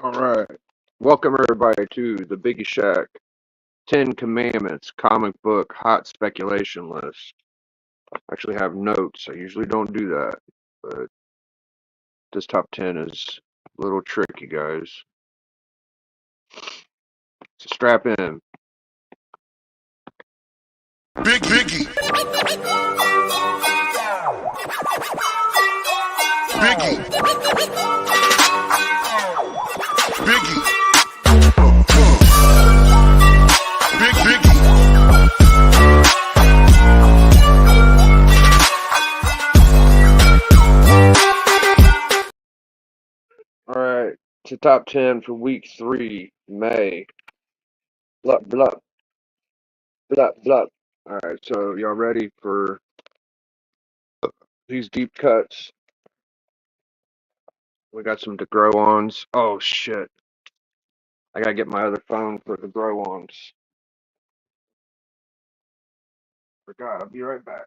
All right. Welcome everybody to the Biggie Shack 10 Commandments comic book hot speculation list. I actually have notes. I usually don't do that, but this top 10 is a little tricky, guys. So strap in. Biggie. Biggie. Biggie. Biggie. All right. It's the top 10 for week 3, May. Blup, blup, blup, blup. All right. So y'all ready for these deep cuts? We got some to grow ons. Oh, shit. I gotta get my other phone for the grow ons. Forgot. I'll be right back.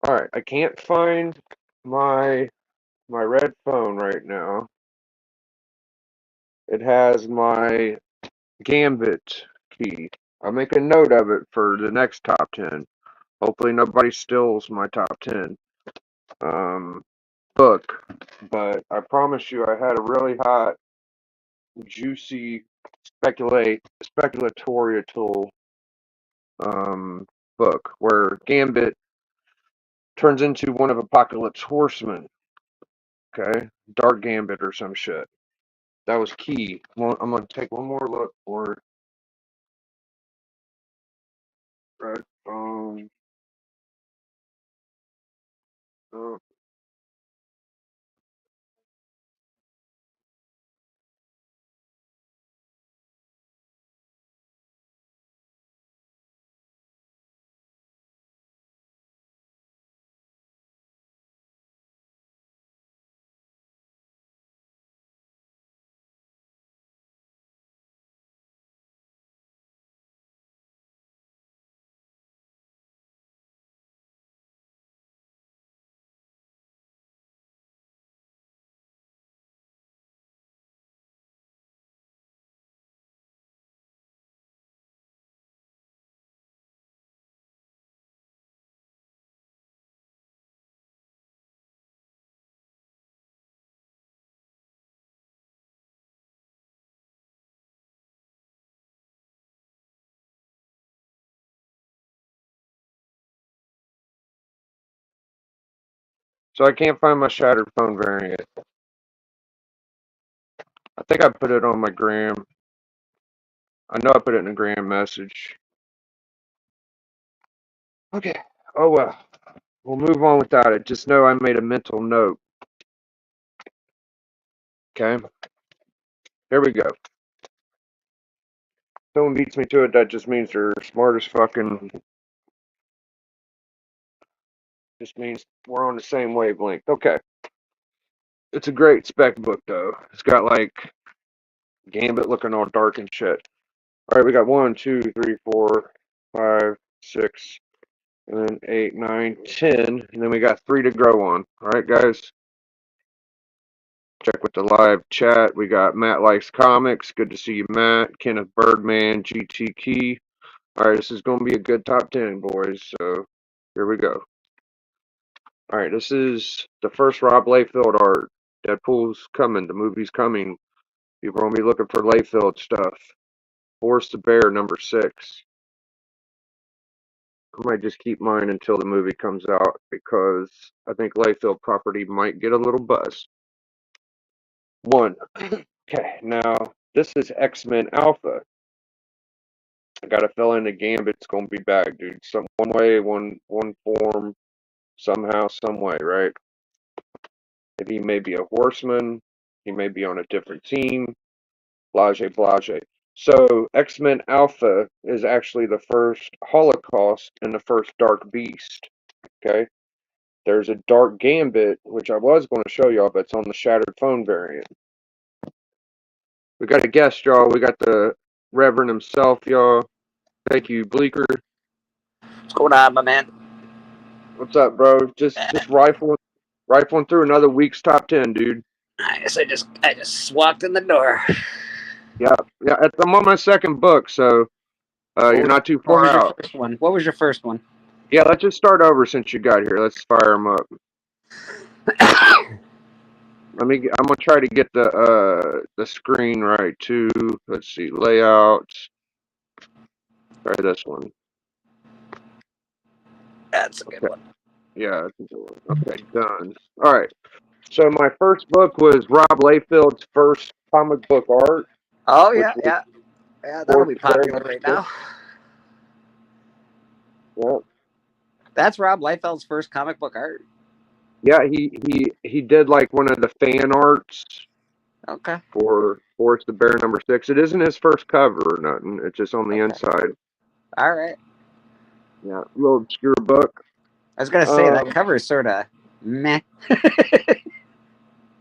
All right, I can't find my red phone right now. It has my Gambit key. I'll make a note of it for the next top 10. Hopefully nobody steals my top 10 book. But I promise you I had a really hot, juicy speculatorial book where Gambit turns into one of Apocalypse Horsemen. Okay? Dark Gambit or some shit. That was key. Well, I'm gonna take one more look for it. Red phone. Oh. So I can't find my shattered phone variant. I think I put it on my gram. I know I put it in a gram message. Okay. Oh well. We'll move on without it. Just know I made a mental note. Okay. Here we go. Someone beats me to it, that just means they're smart as fucking. Just means we're on the same wavelength. Okay. It's a great spec book though. It's got like Gambit looking all dark and shit. All right, we got 1, 2, 3, 4, 5, 6, and then 8, 9, 10, and then we got 3 to grow on. All right, guys. check with the live chat. We got Matt Likes Comics. Good to see you, Matt. Kenneth Birdman, GT Key. All right, this is going to be a good top 10, boys. So here we go. All right, this is the first Rob Liefeld art. Deadpool's coming. The movie's coming. People are going to be looking for Liefeld stuff. Forrest the Bear, number 6. I might just keep mine until the movie comes out because I think Liefeld property might get a little buzz. 1. Okay, now this is X-Men Alpha. I got a feeling the Gambit's gonna be back, dude. One way, one form, somehow, some way, right? If he may be a horseman, he may be on a different team, blase blase. So X-Men Alpha is actually the first Holocaust and the first Dark Beast. Okay? There's a Dark Gambit, which I was going to show y'all, but it's on the Shattered Phone variant. We got a guest, y'all. We got the Reverend himself, y'all. Thank you, Bleeker. What's going on, my man? What's up, bro? Just rifling through another week's top 10, dude. I guess I just walked in the door. Yeah. I'm on my second book, so you're not too What far was your out. first one? What was your first one? Yeah, let's just start over since you got here. Let's fire them up. I'm gonna try to get the screen right too. Let's see, layouts. Try this one. That's a good one. Yeah. Okay, done. All right. So my first book was Rob Liefeld's first comic book art. Oh yeah, that'll be popular right now. Yeah. That's Rob Liefeld's first comic book art. Yeah, he did like one of the fan arts. Okay. For Forrest the Bear, number 6. It isn't his first cover or nothing. It's just on the inside. All right. Yeah, a little obscure book. I was gonna say that cover is sort of meh.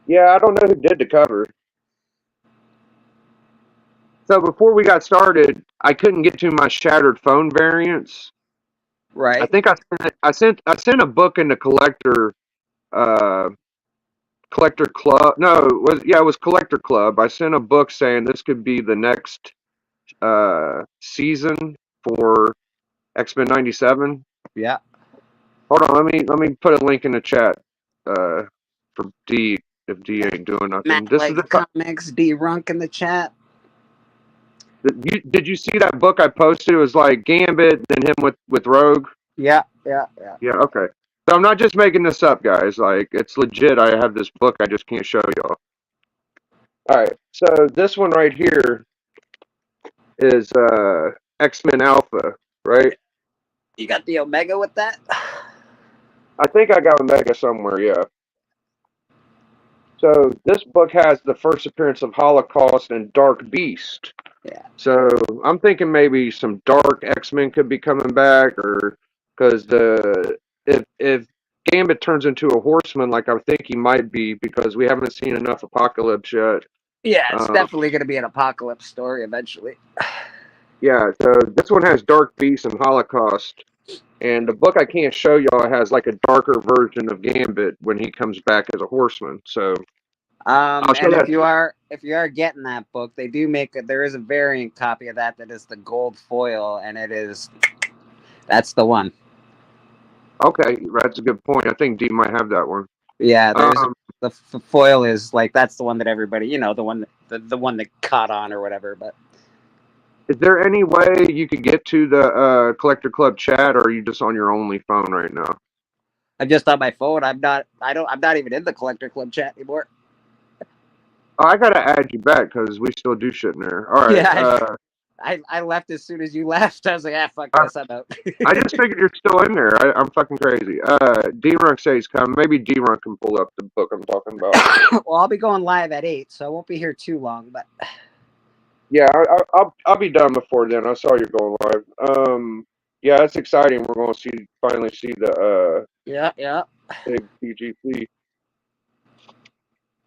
Yeah, I don't know who did the cover. So before we got started, I couldn't get to my Shattered Phone variants. Right. I think I sent a book in the collector club. No, it was collector club. I sent a book saying this could be the next season for X-Men 97. Yeah. Hold on, let me put a link in the chat for D if D ain't doing nothing. Matt likes comics. D Runk in the chat. Did you see that book I posted? It was like Gambit, then him with Rogue. Yeah. Yeah. Okay. So I'm not just making this up, guys. Like it's legit. I have this book. I just can't show y'all. All right. So this one right here is X-Men Alpha, right? You got the Omega with that? I think I got Omega somewhere. Yeah. So this book has the first appearance of Holocaust and Dark Beast. Yeah. So I'm thinking maybe some Dark X-Men could be coming back, or because if Gambit turns into a horseman, like I think he might be, because we haven't seen enough Apocalypse yet. Yeah, it's definitely going to be an Apocalypse story eventually. Yeah. So this one has Dark Beast and Holocaust. And the book I can't show y'all has like a darker version of Gambit when he comes back as a horseman. So and if you are getting that book, they do there is a variant copy of that is the gold foil, and that's the one. Okay, that's a good point. I think D might have that one. Yeah, the foil is like that's the one that everybody, the one that caught on or whatever. But is there any way you could get to the Collector Club chat, or are you just on your only phone right now? I'm just on my phone. I'm not even in the Collector Club chat anymore. Oh, I gotta add you back because we still do shit in there. All right. Yeah, I left as soon as you left. I was like, fuck this, I'm out. I just figured you're still in there. I'm fucking crazy. D-Runk says come. Maybe D-Runk can pull up the book I'm talking about. Well, I'll be going live at 8, so I won't be here too long. But yeah, I'll be done before then. I saw you're going live. Yeah, that's exciting. We're going to finally see the yeah big PGC.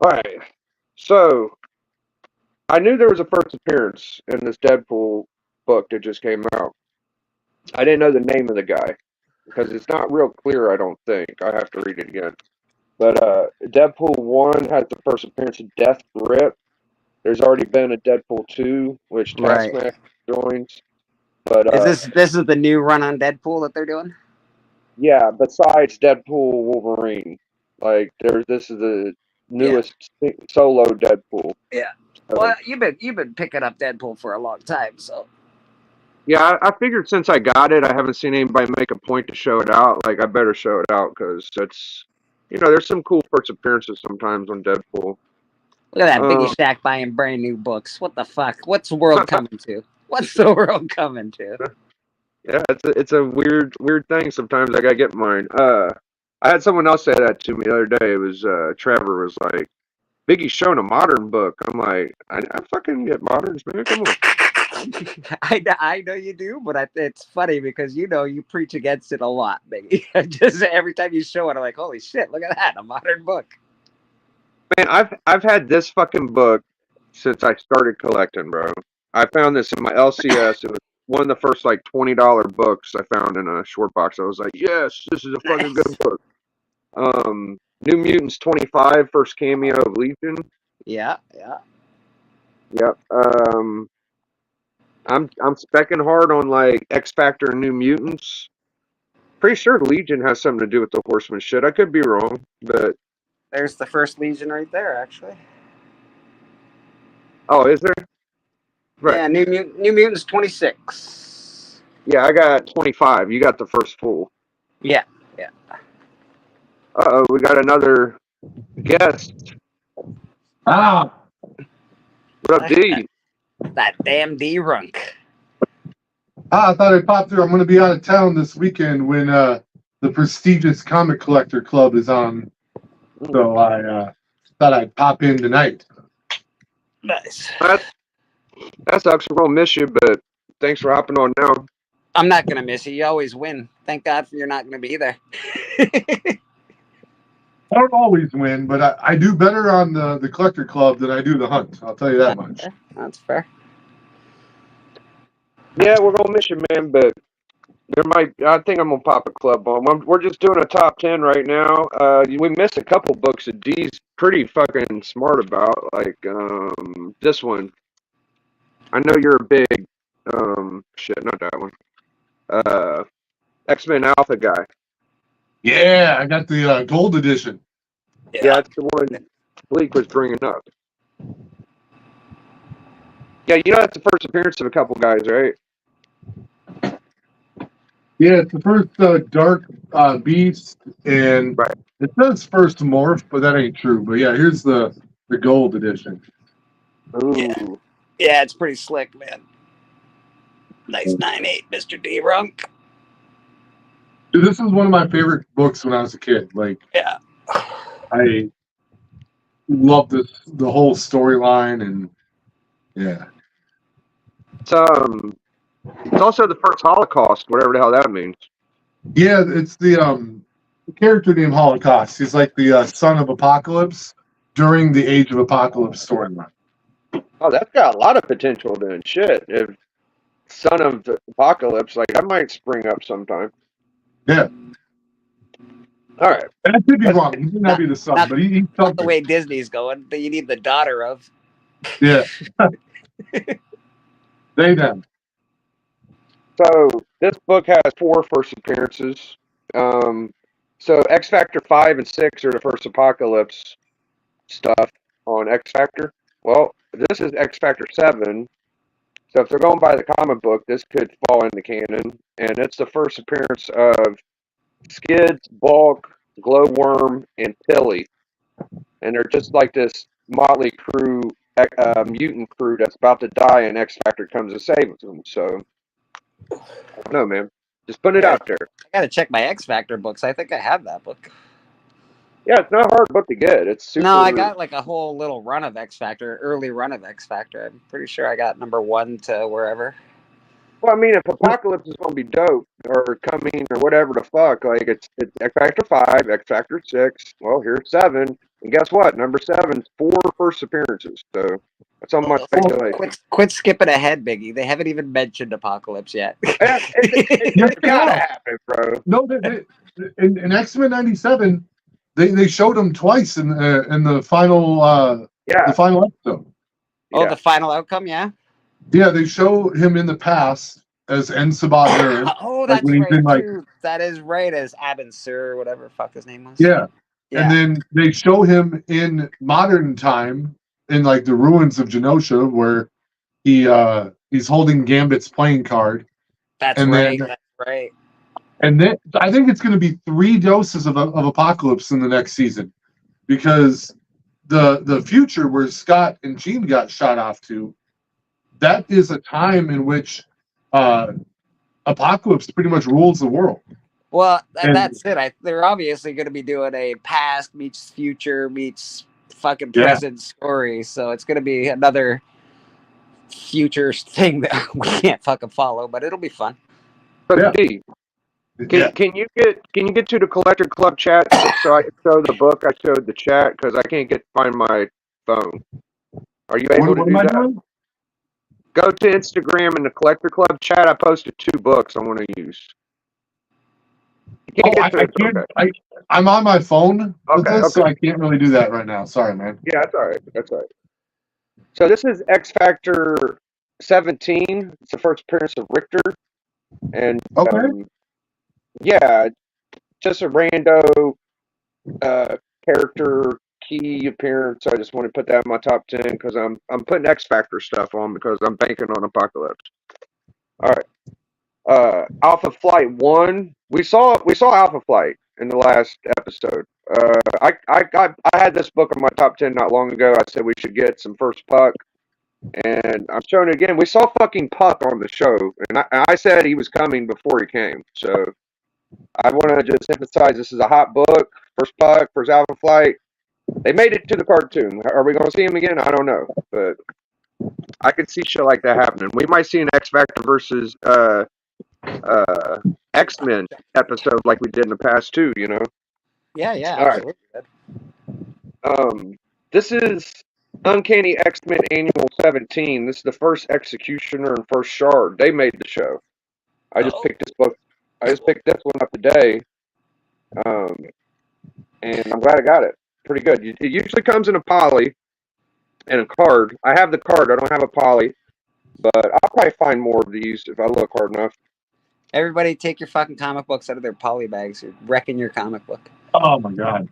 All right. So I knew there was a first appearance in this Deadpool book that just came out. I didn't know the name of the guy because it's not real clear. I don't think I have to read it again. But Deadpool 1 has the first appearance of Death Grip. There's already been a Deadpool 2, which Right. Taskmaster joins. But Is this is the new run on Deadpool that they're doing? yeah, besides Deadpool Wolverine, like this is the Yeah. newest solo Deadpool. Yeah. So, Well, you've been picking up Deadpool for a long time, so yeah, I figured since I got it, I haven't seen anybody make a point to show it out. Like, I better show it out because there's some cool first appearances sometimes on Deadpool. look at that Biggie Um, Shack buying brand new books. What the fuck? What's the world coming to? What's the world coming to? yeah, it's a weird thing. Sometimes I gotta get mine. I had someone else say that to me the other day. It was Trevor was like, Biggie's showing a modern book. I'm like, I fucking get moderns, man. Come on. I know you do, but it's funny because you preach against it a lot, baby. Just every time you show it, I'm like, holy shit, look at that, a modern book. Man, I've had this fucking book since I started collecting, bro. I found this in my LCS. It was one of the first like $20 books I found in a short box. I was like, yes, this is a fucking good Nice. book. New Mutants 25, first cameo of Legion. Yeah, yeah. Yep. I'm specking hard on like X Factor and New Mutants. Pretty sure Legion has something to do with the Horseman shit. I could be wrong, but There's the first Legion right there, actually. oh, is there? Right. Yeah, New Mutants 26. Yeah, I got 25. You got the first full. Yeah, yeah. Uh-oh, we got another guest. Ah, What up, D? That damn D-Runk. I thought I'd pop through. I'm going to be out of town this weekend when the prestigious Comic Collector Club is on. So I thought I'd pop in tonight. Nice. That sucks. We're gonna miss you, but thanks for hopping on now. I'm not going to miss you. You always win. Thank God you're not going to be there. I don't always win, but I do better on the Collector Club than I do the Hunt. I'll tell you that much. That's fair. Yeah, we're gonna miss you, man. But I think I'm gonna pop a club on. We're just doing a top 10 right now. We missed a couple books that D's pretty fucking smart about, like this one. I know you're a big shit, not that one. X-Men Alpha guy. Yeah, I got the gold edition. Yeah, that's the one Bleak was bringing up. Yeah, that's the first appearance of a couple guys, right? Yeah, it's the first Dark Beast, and Right. it says first Morph, but that ain't true. But yeah, here's the gold edition. Ooh. Yeah, it's pretty slick, man. Nice 9.8, Mr. D-Runk. Dude, this is one of my favorite books when I was a kid. Like, Yeah. I love the whole storyline, and yeah. It's also the first Holocaust, whatever the hell that means. Yeah, it's the character named Holocaust. He's like the son of Apocalypse during the Age of Apocalypse storyline. Oh, that's got a lot of potential then. Shit. If Son of Apocalypse, like that might spring up sometime. Yeah. All right. And I could be wrong. He may not be the son, but he's Not the something. way Disney's going. You need the daughter of. Yeah. They them. So this book has 4 first appearances. So X Factor 5 and 6 are the first Apocalypse stuff on X Factor. Well, this is X Factor 7. So if they're going by the comic book, this could fall into canon. And it's the first appearance of Skids, Bulk, Glowworm, and Tilly. And they're just like this motley crew, mutant crew that's about to die, and X Factor comes and saves them. So, I don't know, man. Just putting it out there. I gotta check my X Factor books. I think I have that book. Yeah, it's not a hard book to get. It's super. No, I got like a whole little run of X Factor, early run of X Factor. I'm pretty sure I got number 1 to wherever. Well, I mean, if Apocalypse is going to be dope or coming or whatever the fuck, like it's X Factor 5, X Factor 6. Well, here's 7. And guess what? Number 7's 4 first appearances. So that's on my speculation. Quit skipping ahead, Biggie. They haven't even mentioned Apocalypse yet. It's gotta happen, bro. No, in X-Men 97, They showed him twice in the final Yeah. the final episode. Oh, Yeah. the final outcome, yeah. Yeah, they show him in the past as En Sabat Nur. Oh, Like that's when he's right in like too. That is right, as Abin Sur, or whatever the fuck his name was. yeah. Yeah. And then they show him in modern time in like the ruins of Genosha where he's holding Gambit's playing card. That's and right. then- That's right. And then I think it's going to be 3 doses of Apocalypse in the next season, because the future where Scott and Jean got shot off to, that is a time in which Apocalypse pretty much rules the world. Well, And- that's it. They're obviously going to be doing a past meets future meets fucking Yeah. present story. So it's going to be another future thing that we can't fucking follow, but it'll be fun. But Yeah. D, Yeah. can you get to the Collector Club chat so I can show the book I showed the chat, because I can't find my phone. Are you able What to am do I that? doing? Go to Instagram and the Collector Club chat. I posted 2 books I want to use. You Oh, can't get to I it, can't. okay. I'm on my phone with Okay, this, so okay. I can't really do that right now. Sorry, man. Yeah, that's all right. That's all right. So this is X Factor 17. It's the first appearance of Richter, and Okay. yeah, just a rando character key appearance. I just want to put that in my top 10 because I'm putting X Factor stuff on because I'm banking on Apocalypse. All right. Alpha Flight 1. We saw Alpha Flight in the last episode. I had this book in my top 10 not long ago. I said we should get some First Puck, and I'm showing it again. We saw fucking Puck on the show, and I said he was coming before he came. So I want to just emphasize this is a hot book. First Puck, first Alpha Flight. They made it to the cartoon. Are we going to see him again? I don't know, but I could see shit like that happening. We might see an X Factor versus X-Men episode like we did in the past too, you know. Yeah, yeah, All right. absolutely. This is Uncanny X-Men Annual 17. This is the first Executioner and first Shard. They made the show. I just picked this book. I just picked this one up today, and I'm glad I got it. Pretty good. It usually comes in a poly and a card. I have the card. I don't have a poly, but I'll probably find more of these if I look hard enough. Everybody take your fucking comic books out of their poly bags. You're wrecking your comic book. Oh my god.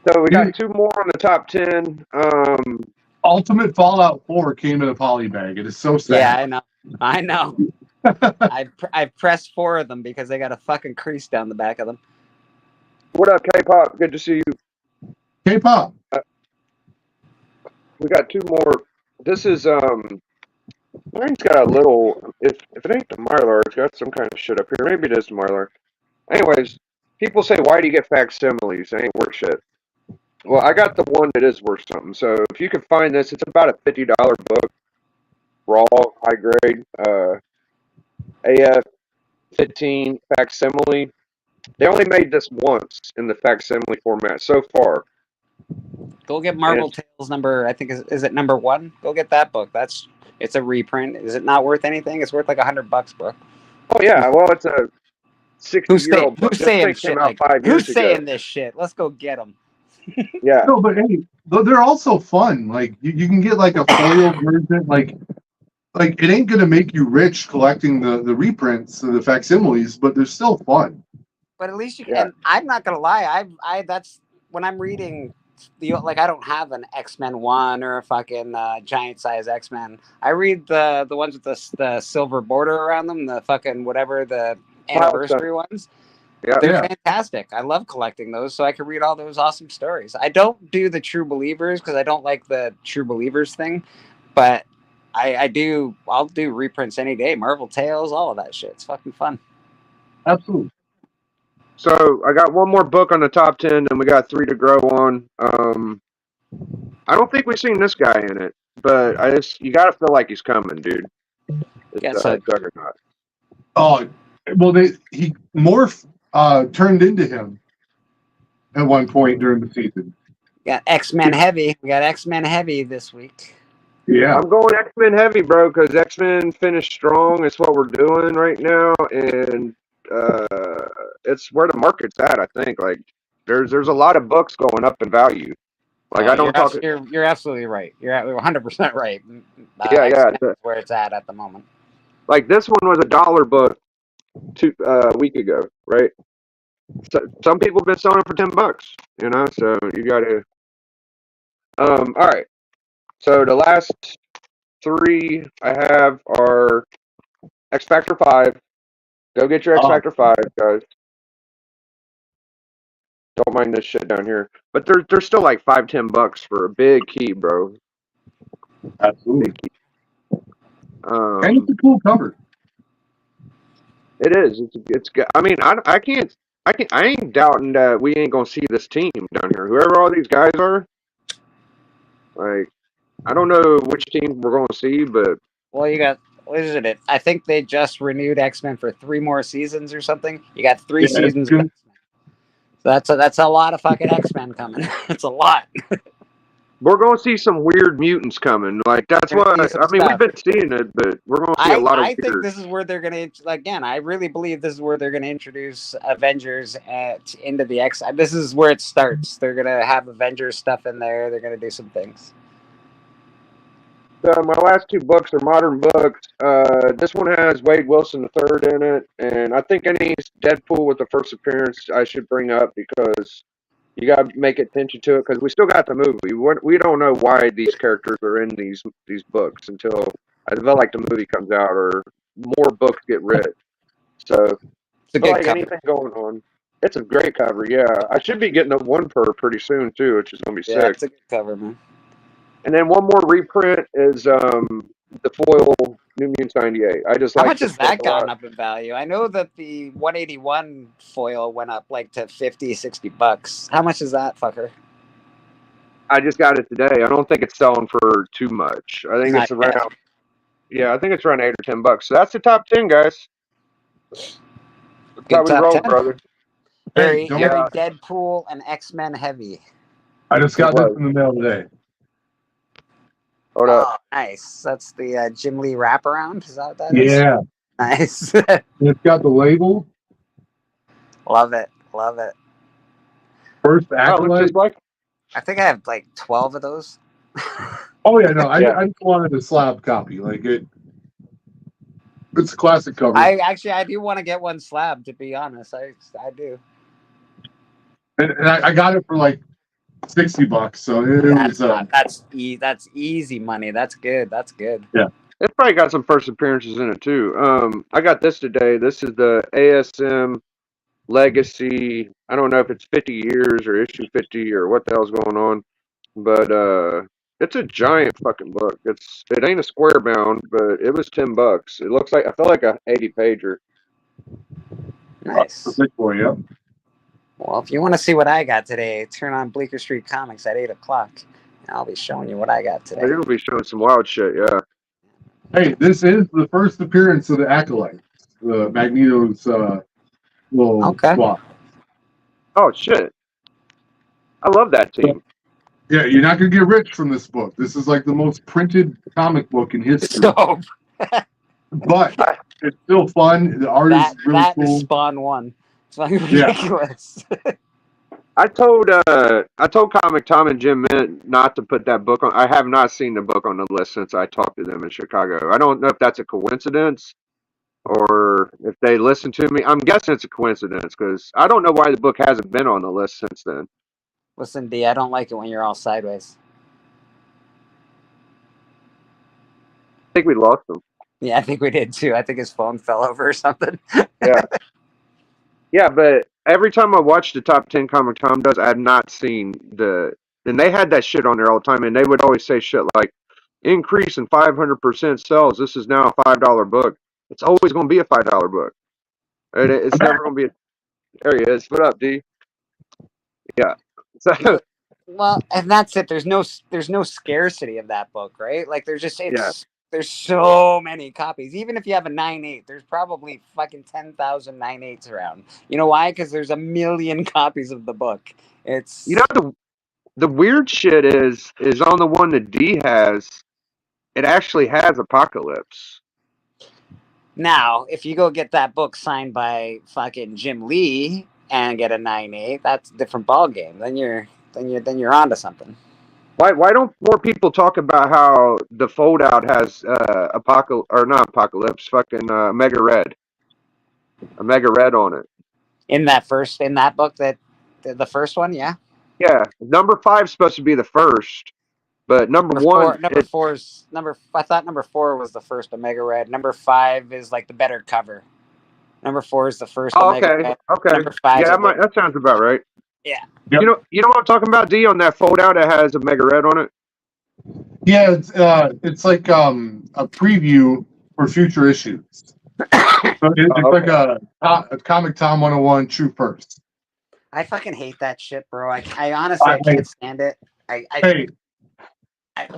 So we got 2 more on the top 10. Ultimate Fallout 4 came in a poly bag. It is so sad. Yeah, I know. I've pressed 4 of them because they got a fucking crease down the back of them. What up, K-Pop? Good to see you. K-pop. We got 2 more. This is mine's got a little. If it ain't the Mylar, it's got some kind of shit up here. Maybe it is the Mylar. Anyways, people say, why do you get facsimiles? They ain't worth shit. Well, I got the one that is worth something. So if you can find this, it's about a $50 book. Raw, high grade, AF 15 facsimile. They only made this once in the facsimile format so far. Go get Marvel Tales number. I think is it number 1? Go get that book. It's a reprint. Is it not worth anything? It's worth like $100, bro. Oh yeah, well it's a 60-year-old book. Who's saying This thing shit? came out Like, 5 years who's saying ago. this shit? Let's go get them. Yeah. No, but hey, they're also fun. Like you can get like a foil version. Like it ain't gonna make you rich collecting the reprints or the facsimiles, but they're still fun. But at least you can. Yeah. And I'm not gonna lie. I that's when I'm reading I don't have an X-Men 1 or a fucking giant size X-Men. I read the ones with the silver border around them, the fucking whatever the anniversary ones. Yeah. They're fantastic. I love collecting those, so I can read all those awesome stories. I don't do the True Believers because I don't like the True Believers thing, but I'll do reprints any day. Marvel Tales, all of that shit. It's fucking fun. Absolutely. So I got 1 more book on the top 10, and we got 3 to grow on. I don't think we've seen this guy in it, but you gotta feel like he's coming, dude. It's Juggernaut. Oh, well, he Morph turned into him at one point during the season. Got X-Men Heavy. We got X-Men Heavy this week. Yeah. I'm going X-Men heavy, bro, because X-Men finished strong. It's what we're doing right now, and it's where the market's at. I think like there's a lot of books going up in value. Like Oh, I don't talk. you're absolutely right. You're 100% right. Yeah, yeah. X-Men is where it's at the moment. Like this one was $1 book a week ago, right? So, some people have been selling it for $10, you know. So you got to. All right. So the last three I have are X Factor 5. Go get your X Oh, Factor 5, guys. Don't mind this shit down here. But they're still like $5-10 for a big key, bro. absolutely. Big key. And it's a cool cover. It is. It's good. I mean, I ain't doubting that we ain't gonna see this team down here. Whoever all these guys are, like, I don't know which team we're gonna see, but Well, you got what is it? I think they just renewed X-Men for 3 more seasons or something. You got three Yeah, it's seasons of good. X-Men. So that's a lot of fucking X-Men coming. It's a lot. we're gonna see some weird mutants coming. Like that's You're gonna what see some I mean. We've stuff. been seeing it, but we're gonna see a lot of I think weird. this is where they're gonna again. I really believe this is where they're gonna introduce Avengers into the X. This is where it starts. They're gonna have Avengers stuff in there. They're gonna do some things. So my last two books are modern books. This one has Wade Wilson III in it, and I think any Deadpool with the first appearance I should bring up because you got to make attention to it because we still got the movie. We don't know why these characters are in these books until I feel like the movie comes out or more books get read. So It's a I feel good like cover. anything going on. It's a great cover, yeah. I should be getting a one per pretty soon too, which is gonna be Yeah, sick. it's a good cover, man. And then one more reprint is the foil New Mutants '98. I just How like much this has book that a gone lot. up in value? I know that the 181 foil went up like to 50, $60. How much is that fucker? I just got it today. I don't think it's selling for too much. I think Not it's around yet. yeah, I think it's around $8 or $10. So that's the top 10, guys. That's how Good we top roll, 10. brother. Hey, Very, don't. very Yeah, Deadpool and X-Men heavy. I just it got this was. in the mail today. Hold up. Oh, nice. That's the Jim Lee wraparound. Is that what that is? Yeah, Nice. it's got the label. Love it. Love it. First Oh, it looks Acolyte. just like I think I have like 12 of those. Oh yeah, no, yeah. I just wanted a slab copy. Like it. It's a classic cover. I do want to get one slab, to be honest. I do. And I got it for like $60, so it That's was not that's easy money. That's good. That's good. yeah. It's probably got some first appearances in it too. I got this today. This is the ASM Legacy. I don't know if it's 50 years or issue 50 or what the hell's going on, but it's a giant fucking book. It ain't a square bound, but it was $10. It looks like I feel like a 80 pager. Nice. Big boy, yeah. Well, if you want to see what I got today, turn on Bleecker Street Comics at 8 o'clock, and I'll be showing you what I got today. You're gonna be showing some wild shit, yeah. Hey, this is the first appearance of the Acolyte, Magneto's little Okay. squad. Oh shit, I love that team. Yeah, you're not gonna get rich from this book. This is like the most printed comic book in history. So But it's still fun. The art that is really that cool. is Spawn 1. It's fucking Yeah. ridiculous. I told Comic Tom and Jim Mint not to put that book on. I have not seen the book on the list since I talked to them in Chicago. I don't know if that's a coincidence or if they listen to me. I'm guessing it's a coincidence because I don't know why the book hasn't been on the list since then. Listen, D, I don't like it when you're all sideways. I think we lost them. Yeah, I think we did too. I think his phone fell over or something. Yeah, yeah, but every time I watch the top 10 Comic Tom does, I have not seen and they had that shit on there all the time, and they would always say shit like increase in 500% sales. This is now a $5 book. It's always going to be a $5 book. It's never going to be. There he is. What up, D? Yeah. So Well, and that's it. There's no scarcity of that book, right? Like yeah, there's so many copies. Even if you have a 9.8, there's probably fucking 10,000 9.8s around. You know why? Because there's a million copies of the book. It's you know the weird shit is on the one that D has. It actually has Apocalypse. Now, if you go get that book signed by fucking Jim Lee and get a 9.8, that's a different ball game. Then you're onto something. Why don't more people talk about how the foldout has apocalypse or not apocalypse, fucking a mega red on it. In that book, that the first one, yeah. Yeah, number 5's supposed to be the first, but number Number one, four, number four is number. I thought number 4 was the first Omega Red. Number 5 is like the better cover. Number 4 is the first oh, Omega okay, Red. okay, Number 5 yeah, is the that sounds about right. yeah. Yep. You know what I'm talking about, D, on that foldout that has a mega red on it. Yeah, it's like a preview for future issues. So it's okay. like a Comic Tom 101 True First. I fucking hate that shit, bro. I honestly can't stand it. Hey,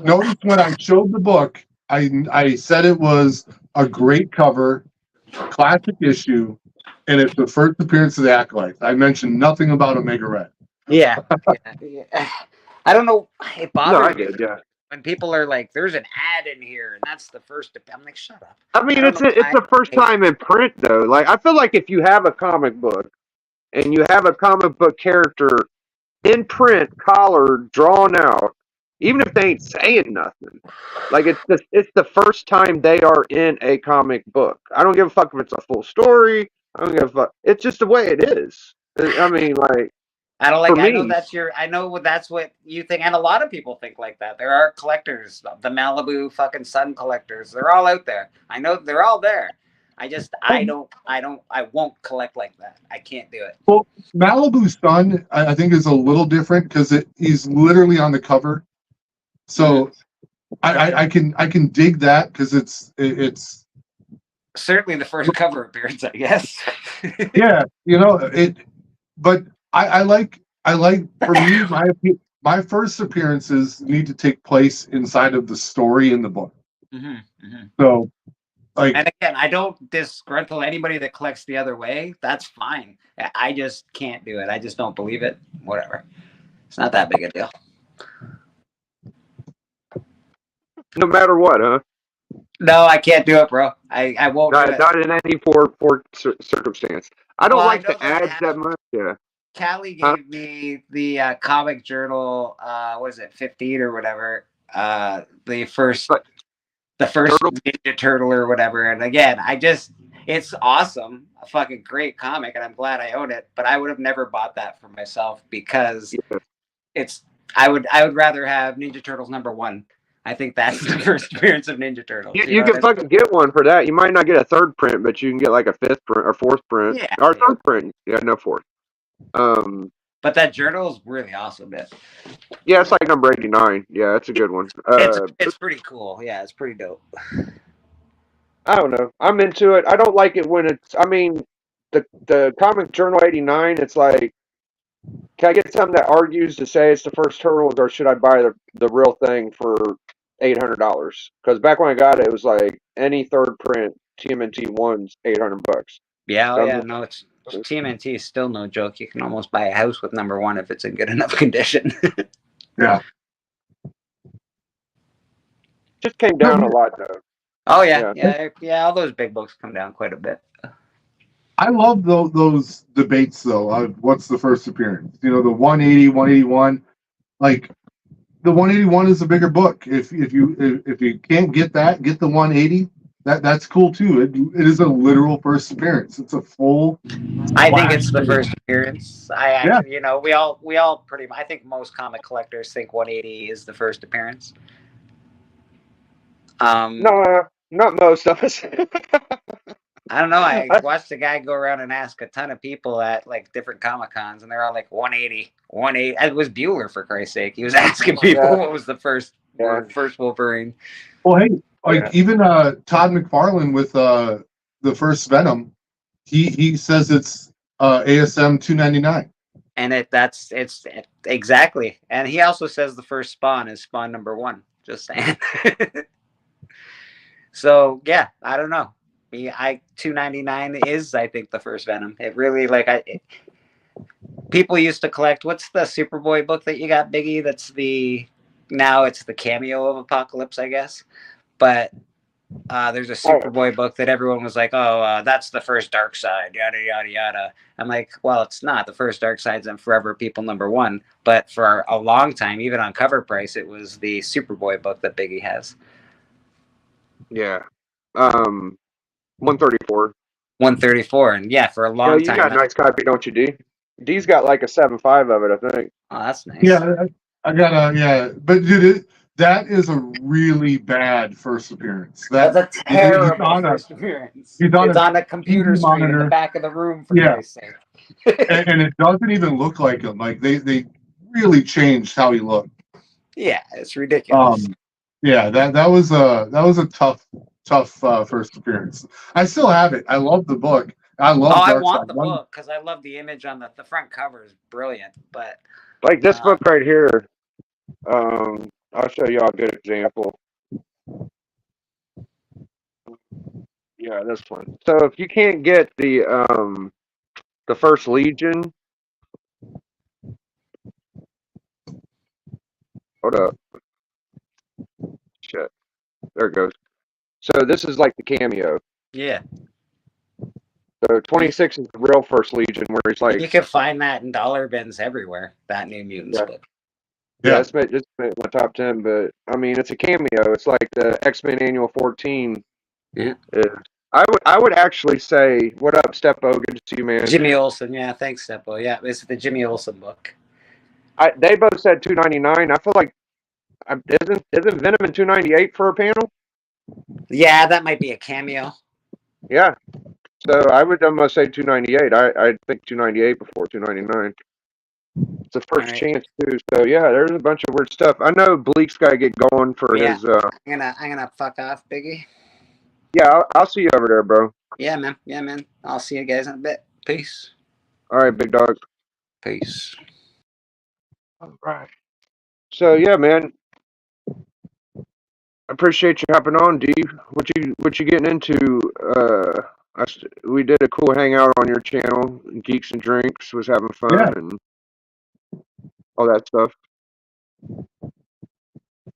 notice when I showed the book, I said it was a great cover, classic issue, and it's the first appearance of the Acolyte. I mentioned nothing about Omega Red. yeah, yeah. I don't know. It No, I bothers me did, yeah. when people are like, "There's an ad in here, and that's the first." I'm like, "Shut up." I mean, don't it's know it's why the first I hate time in print though. Like, I feel like if you have a comic book and you have a comic book character in print, collared, drawn out, even if they ain't saying nothing, like it's the first time they are in a comic book. I don't give a fuck if it's a full story. I don't give a fuck. It's just the way it is. I mean, like I don't for like. I know me, that's your. I know that's what you think, and a lot of people think like that. There are collectors, the Malibu fucking Sun collectors. They're all out there. I know they're all there. I don't. I won't collect like that. I can't do it. Well, Malibu Sun, I think, is a little different because he's literally on the cover. So I can dig that because it's Certainly the first cover appearance, I guess. yeah, it. But I like for me my first appearances need to take place inside of the story in the book. So like, and again, I don't disgruntle anybody that collects the other way. That's fine. I just can't do it. I just don't believe it. Whatever. It's not that big a deal. no matter what, huh? No, I can't do it, bro. I won't do it. Not in any for circumstance. I don't Well, I like know the that ads that much. Yeah. Callie Huh? gave me the comic journal. What is it, 15 or whatever? The first But Turtle. Ninja Turtle or whatever. And again, it's awesome, a fucking great comic, and I'm glad I own it. But I would have never bought that for myself because Yeah. I would rather have Ninja Turtles #1. I think that's the first appearance of Ninja Turtles. You can fucking get one for that. You might not get a third print, but you can get like a fifth print or fourth print. Yeah, Or third print. Yeah, no fourth. But that journal is really awesome, man. Yeah, it's like number 89. Yeah, it's a good one. It's pretty cool. Yeah, it's pretty dope. I don't know. I'm into it. I don't like it when it's. I mean, the comic journal 89. It's like, can I get something that argues to say it's the first Turtles, or should I buy the real thing for $800? Because back when I got it, it was like any third print TMNT one's $800. Yeah, So no, it's TMNT is still no joke. You can almost buy a house with #1 if it's in good enough condition. yeah. Just came down a lot though. Oh yeah. All those big books come down quite a bit. I love those debates though of what's the first appearance. The 180, 181. Like the 181 is a bigger book. If you can't get that, get the 180. That's cool too. It is a literal first appearance. It's a full. I think it's the first appearance. I actually, Yeah. we all pretty much. I think most comic collectors think 180 is the first appearance. No, not most of us. I don't know. I watched a guy go around and ask a ton of people at like different Comic Cons, and they're all like 180, 180. It was Bueller, for Christ's sake. He was asking people what was the first Wolverine. Well, hey, even Todd McFarlane with the first Venom, he says it's ASM 299. And it's exactly. And he also says the first Spawn is Spawn #1. Just saying. So yeah, I don't know. 299 is, I think, the first Venom. It really people used to collect. What's the Superboy book that you got, Biggie? Now it's the cameo of Apocalypse, I guess. But There's a Superboy book that everyone was like, "Oh, that's the first Dark Side," yada yada yada. I'm like, well, it's not. The first Dark Side's on Forever People #1, but for a long time, even on cover price, it was the Superboy book that Biggie has. Yeah. 134. 134, and yeah, for a Yeah, long you time. got a nice copy, don't you, D? D's got like a 7.5 of it, I think. Oh, that's nice. Yeah, I got but dude, that is a really bad first appearance. That's a He's terrible on first appearance. he's on It's a on a computer TV screen in monitor. the back of the room, for Yeah. Christ's sake. and it doesn't even look like him. Like they really changed how he looked. Yeah, it's ridiculous. Yeah, that was a tough first appearance. I still have it. I love the book. I love. I Dark want Side. the book because I love the image on the front cover is brilliant. But Like this book right here. I'll show you a good example. Yeah, this one. So if you can't get the First Legion, hold up. Shit. There it goes. So this is like the cameo. yeah, So 26 is the real First Legion, where he's like, you can find that in dollar bins everywhere. That New Mutants yeah, book. yeah, it's made my top 10. But I mean, it's a cameo. It's like the X-Men Annual 14. Yeah. I would actually say, what up, Steppo? Good to see you, man. Jimmy Olsen, yeah, thanks, Steppo. Yeah, it's the Jimmy Olsen book. They both said $2.99. I feel like isn't Venom in $2.98 for a panel? Yeah, that might be a cameo. Yeah. So I would almost say $2.98. I think $2.98 before $2.99. It's a first chance too. So yeah, there's a bunch of weird stuff. I know Bleak's got to get going for his. I'm gonna fuck off, Biggie. Yeah, I'll see you over there, bro. Yeah, man. Yeah, man. I'll see you guys in a bit. Peace. All right, big dog. Peace. All right. So yeah, man. I appreciate you hopping on, D. What you getting into? We did a cool hangout on your channel. Geeks and Drinks was having fun and all that stuff.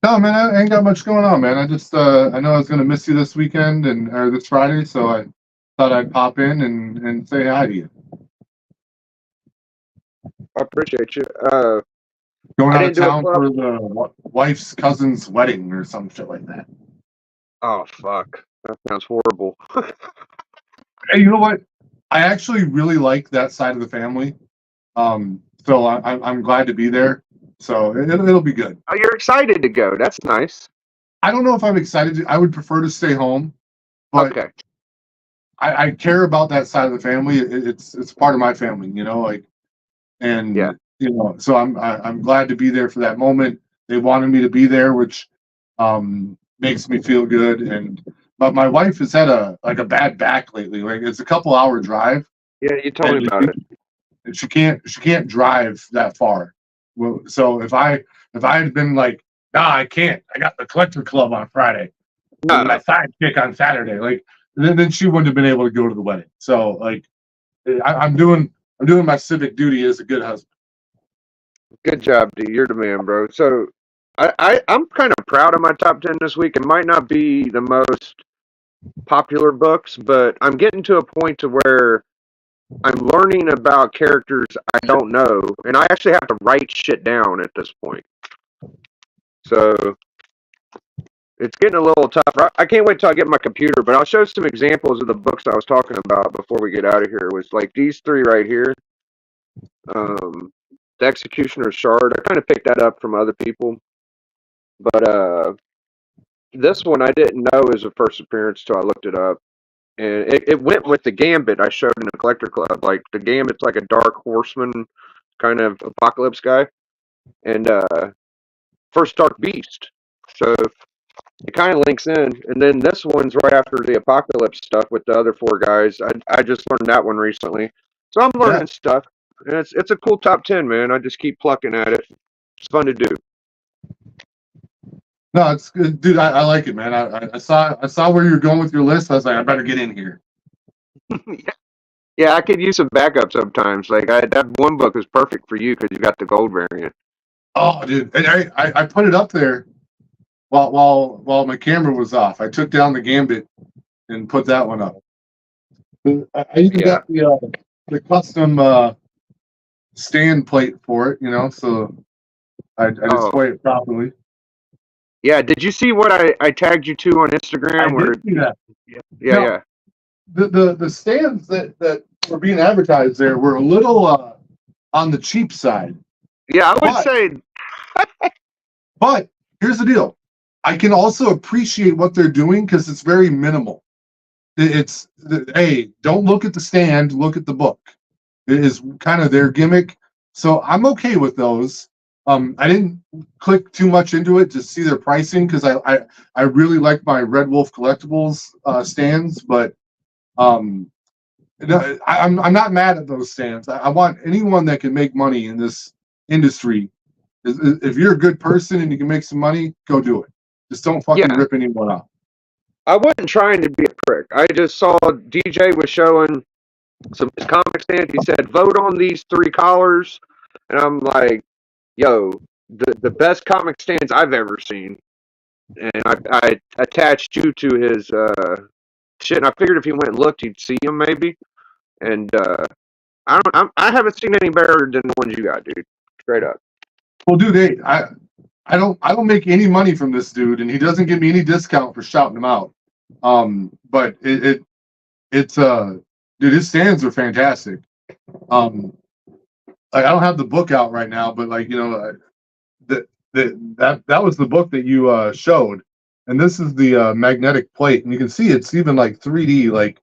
No, man, I ain't got much going on, man. I just I know I was gonna miss you this weekend or this Friday, so I thought I'd pop in and say hi to you. I appreciate you. Going out of town for the wife's cousin's wedding or some shit like that. Oh fuck, that sounds horrible. Hey, you know what? I actually really like that side of the family. So I'm glad to be there. So it'll be good. Oh, you're excited to go. That's nice. I don't know if I'm excited. I would prefer to stay home, but okay. I care about that side of the family. It's part of my family, you know, like, and yeah. You know, so I'm glad to be there for that moment. They wanted me to be there, which makes me feel good. But my wife has had a bad back lately. Like it's a couple hour drive. Yeah, you told me about it. And she can't drive that far. Well, so if I had been like, nah, I can't. I got the collector club on Friday. And my sidekick on Saturday. Like then she wouldn't have been able to go to the wedding. So like I'm doing my civic duty as a good husband. Good job, D. You're the man, bro. So I'm kind of proud of my top 10 this week. It might not be the most popular books, but I'm getting to a point to where I'm learning about characters I don't know, and I actually have to write shit down at this point. So it's getting a little tough. I can't wait till I get my computer, but I'll show some examples of the books I was talking about before we get out of here. It was like these three right here. The Executioner's Shard. I kind of picked that up from other people. But this one I didn't know as a first appearance till I looked it up. And it went with the Gambit I showed in the Collector Club. Like, the Gambit's like a dark horseman kind of apocalypse guy. And First Dark Beast. So it kind of links in. And then this one's right after the apocalypse stuff with the other four guys. I just learned that one recently. So I'm learning stuff. And it's a cool top 10, man. I just keep plucking at it. It's fun to do. No, it's good, dude. I like it, man. I saw where you're going with your list. I was like, I better get in here. Yeah, I could use some backup sometimes. Like that one book is perfect for you because you got the gold variant. Oh, dude, and I put it up there while my camera was off. I took down the Gambit and put that one up. I even Yeah. got the custom stand plate for it, so I display it properly. Yeah, did you see what I tagged you to on Instagram? I did see that. Yeah. The stands that were being advertised there were a little on the cheap side. Yeah, I would say. But here's the deal. I can also appreciate what they're doing because it's very minimal. It's, hey, don't look at the stand, look at the book. It is kind of their gimmick. So I'm okay with those. I didn't click too much into it to see their pricing because I really like my Red Wolf Collectibles stands, but I'm not mad at those stands. I want anyone that can make money in this industry. If you're a good person and you can make some money, go do it. Just don't fucking rip anyone off. I wasn't trying to be a prick. I just saw DJ was showing some comic stands. He said, vote on these 3 collars. And I'm like, yo, the best comic stands I've ever seen. And I attached you to his shit. And I figured if he went and looked, he'd see him maybe. And I haven't seen any better than the ones you got, dude. Straight up. Well, dude, I don't make any money from this dude, and he doesn't give me any discount for shouting him out. But it's dude, his stands are fantastic. Like I don't have the book out right now, but like that was the book that you showed, and this is the magnetic plate, and you can see it's even like 3D. Like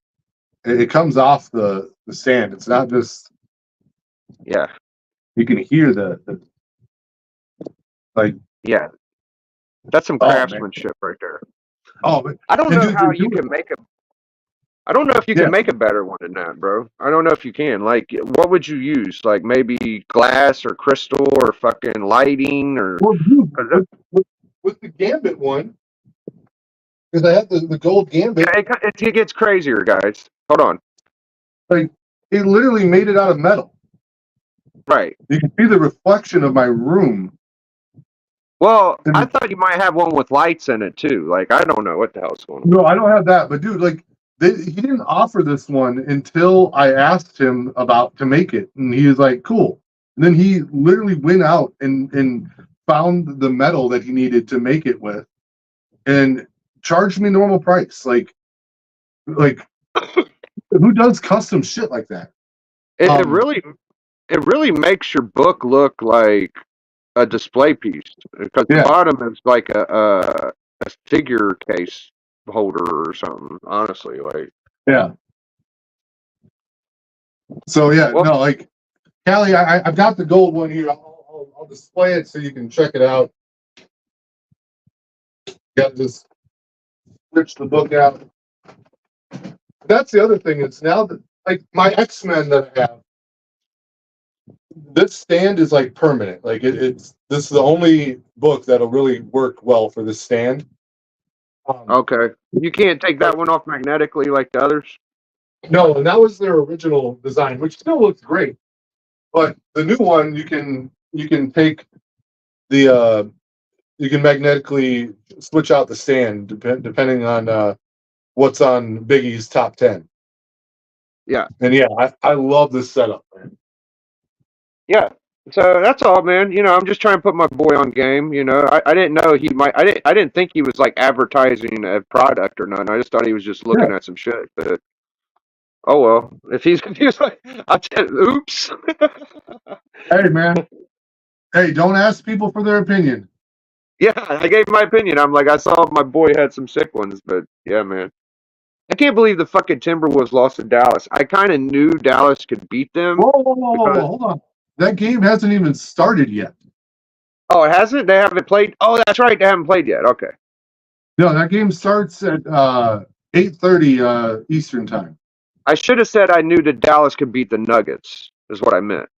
it comes off the stand. It's not just you can hear the like that's some craftsmanship right there. Oh, but I don't know how you can make it. I don't know if you can make a better one than that, bro. I don't know if you can. Like, what would you use? Like maybe glass or crystal or fucking lighting or. Well, dude, with the Gambit one, because I have the gold Gambit. It gets crazier, guys. Hold on. Like it literally made it out of metal. Right. You can see the reflection of my room. Well, I thought you might have one with lights in it too. Like I don't know what the hell's going on. No, I don't have that. But dude, like he didn't offer this one until I asked him to make it, and he was like, "Cool." And then he literally went out and found the metal that he needed to make it with, and charged me normal price. Like who does custom shit like that? It really makes your book look like a display piece because the bottom is like a figure case holder or something. Honestly, like So no, like Callie, I've got the gold one here. I'll display it so you can check it out. Got to just switch the book out. That's the other thing. It's now that like my X-Men that I have. This stand is like permanent. Like this is the only book that'll really work well for this stand. Okay, you can't take that one off magnetically like the others. No, and that was their original design, which still looks great. But the new one, you can take the you can magnetically switch out the stand depending on what's on Biggie's top 10. Yeah, and I love this setup, man. Yeah, so that's all, man. I'm just trying to put my boy on game. I didn't know he might. I didn't think he was like advertising a product or nothing. I just thought he was just looking at some shit. But oh well, if he's confused, I said, oops. Hey, man. Hey, don't ask people for their opinion. Yeah, I gave my opinion. I'm like, I saw my boy had some sick ones, but yeah, man. I can't believe the fucking Timberwolves lost to Dallas. I kind of knew Dallas could beat them. Whoa, hold on. That game hasn't even started yet. Oh, it hasn't? They haven't played? Oh, that's right. They haven't played yet. Okay. No, that game starts at 8:30 Eastern time. I should have said I knew that Dallas could beat the Nuggets, is what I meant.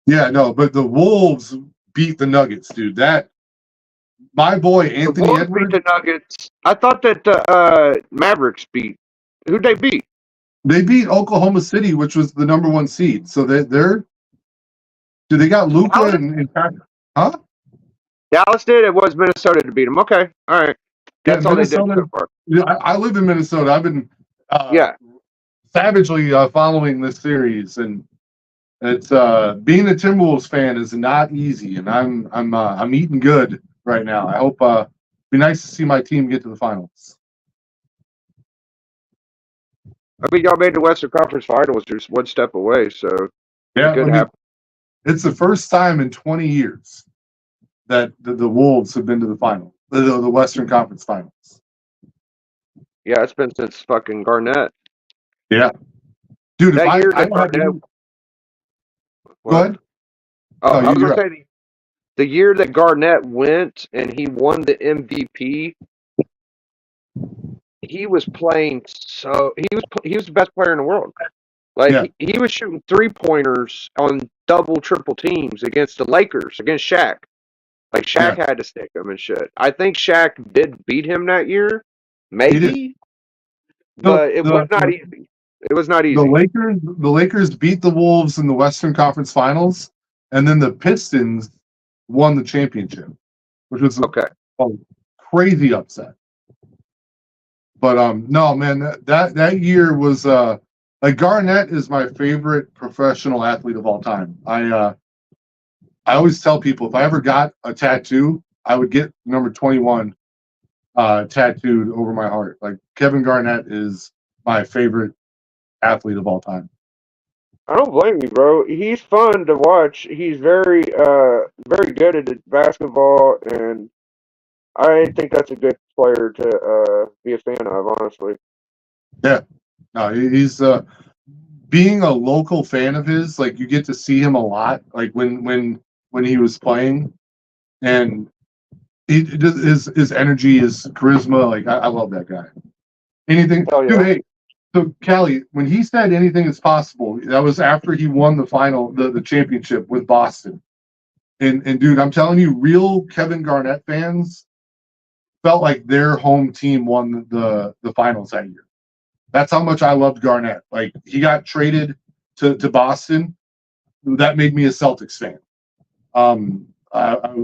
Yeah, no, but the Wolves beat the Nuggets, dude. My boy Anthony Edwards beat the Nuggets. I thought that the Mavericks beat. Who'd they beat? They beat Oklahoma City, which was the number 1 seed. So they got Luka and Patrick. Huh? Dallas did. It was Minnesota to beat them. Okay, all right. Yeah, That's all they did so Minnesota. far. Yeah, I live in Minnesota. I've been Yeah, savagely following this series, and it's being a Timberwolves fan is not easy, and I'm eating good right now. I hope be nice to see my team get to the finals. I mean, y'all made the Western Conference Finals just one step away, so Yeah, it could I mean, happen. it's the first time in 20 years that the Wolves have been to the final, the Western Conference Finals. Yeah, it's been since fucking Garnett. Yeah, dude. If That year I that don't have Garnett. any, go What? ahead. Oh, No, I was you're gonna up. say the year that Garnett went and he won the MVP. He was playing so he was the best player in the world. Like Yeah, he was shooting 3-pointers on double triple teams against the Lakers against Shaq. Like yeah. Shaq had to stick him and shit. I think Shaq did beat him that year, He did. maybe, The but it was the not the, easy. It was not the easy. Lakers beat the Wolves in the Western Conference Finals, and then the Pistons won the championship, which was Okay. a crazy upset. But no, man, that year was like Garnett is my favorite professional athlete of all time. I always tell people if I ever got a tattoo, I would get number 21 tattooed over my heart. Like Kevin Garnett is my favorite athlete of all time. I don't blame you, bro. He's fun to watch. He's very good at basketball, and I think that's a good player to be a fan of, honestly. Yeah, no, he's being a local fan of his. Like you get to see him a lot. Like when he was playing, and his energy, his charisma. Like I love that guy. Anything, Hell dude. yeah. Hey, so Callie, when he said anything is possible, that was after he won the championship with Boston. And dude, I'm telling you, real Kevin Garnett fans felt like their home team won the finals that year. That's how much I loved Garnett. Like he got traded to Boston. That made me a Celtics fan. Um, I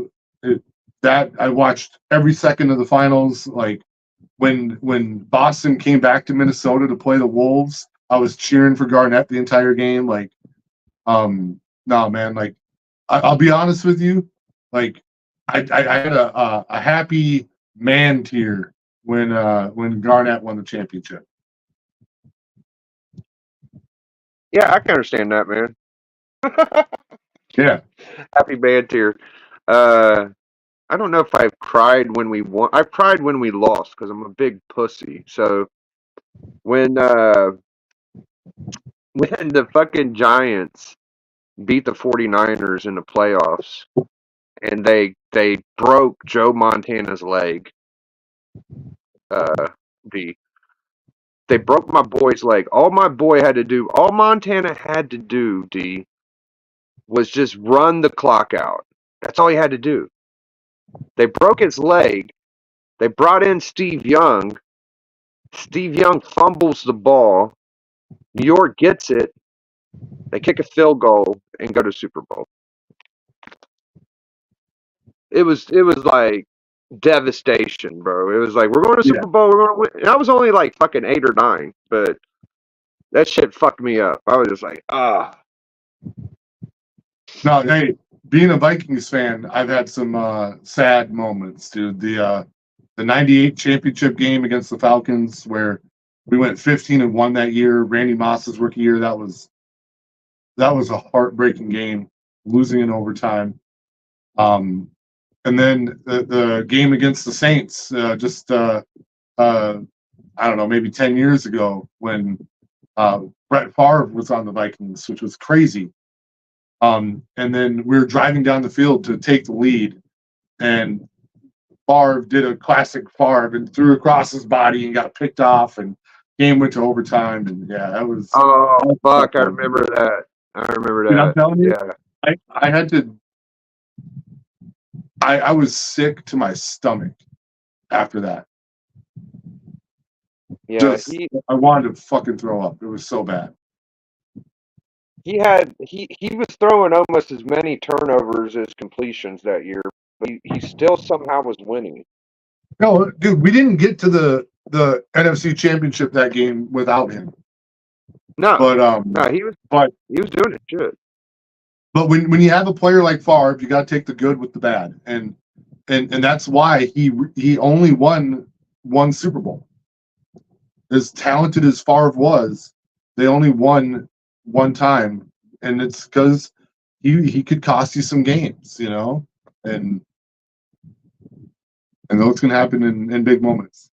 watched every second of the finals. Like when Boston came back to Minnesota to play the Wolves, I was cheering for Garnett the entire game. Like, no man, like I'll be honest with you, like I had a happy man tear when Garnett won the championship. Yeah, I can understand that, man. Yeah, Happy bad tear. Uh, I don't know if I've cried when we won. I cried when we lost because I'm a big pussy. So when when the fucking Giants beat the 49ers in the playoffs and they broke Joe Montana's leg, uh, the they broke my boy's leg. All Montana had to do, D, was just run the clock out. That's all he had to do. They broke his leg. They brought in Steve Young. Steve Young fumbles the ball. New York gets it. They kick a field goal and go to Super Bowl. It was like devastation, bro. It was like we're going to yeah. Super Bowl. We're going to win. And I was only like fucking 8 or 9, but that shit fucked me up. I was just like, ah. No, hey, being a Vikings fan, I've had some sad moments, dude. The '98 championship game against the Falcons, where we went 15-1 that year, Randy Moss's rookie year. That was a heartbreaking game, losing in overtime. And then the game against the Saints, I don't know, maybe 10 years ago when Brett Favre was on the Vikings, which was crazy. And then we were driving down the field to take the lead, and Favre did a classic Favre and threw across his body and got picked off, and game went to overtime. And yeah, Oh, that was fuck. I tough. remember that. I remember And I'm that. telling you, Yeah. I had to. I was sick to my stomach after that. Yeah. Just I wanted to fucking throw up. It was so bad. He was throwing almost as many turnovers as completions that year. He still somehow was winning. No, dude, we didn't get to the NFC Championship that game without him. No, But he was doing it. Shit. But when you have a player like Favre, you got to take the good with the bad, and that's why he only won one Super Bowl. As talented as Favre was, they only won one time, and it's because he could cost you some games, you know, and those can happen in big moments.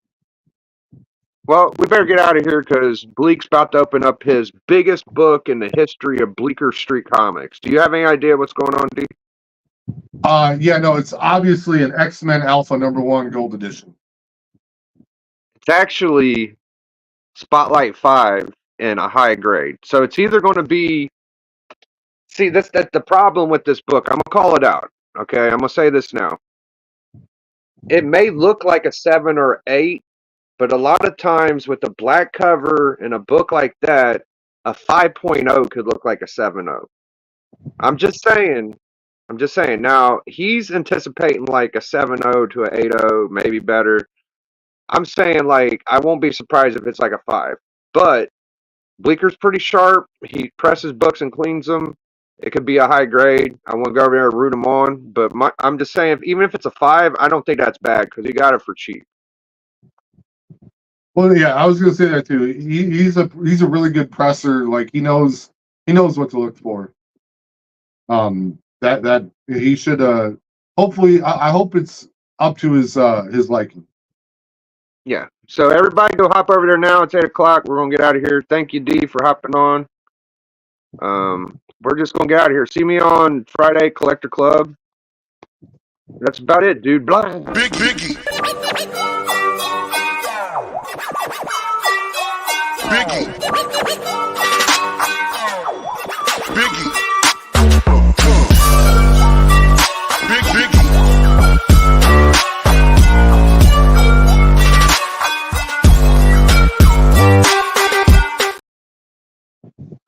Well, we better get out of here because Bleak's about to open up his biggest book in the history of Bleecker Street Comics. Do you have any idea what's going on, D? Yeah, no, it's obviously an X-Men Alpha #1 Gold Edition. It's actually Spotlight 5 in a high grade. So it's either going to be... See, that's the problem with this book. I'm going to call it out. Okay, I'm going to say this now. It may look like a 7 or 8, but a lot of times with a black cover and a book like that, a 5.0 could look like a 7.0. I'm just saying. Now, he's anticipating like a 7.0 to an 8.0, maybe better. I'm saying, like, I won't be surprised if it's like a 5. But Bleeker's pretty sharp. He presses books and cleans them. It could be a high grade. I won't go over there and root him on. But I'm just saying, even if it's a 5, I don't think that's bad because he got it for cheap. Well, yeah, I was going to say that too. He's a really good presser. Like he knows what to look for. That he should hopefully I hope it's up to his liking. Yeah. So everybody go hop over there now. It's 8 o'clock. We're gonna get out of here. Thank you, D, for hopping on. We're just gonna get out of here. See me on Friday, Collector Club. That's about it, dude. Blah. Biggie. Biggie. Biggie. Biggie.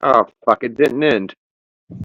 Oh fuck! It didn't end.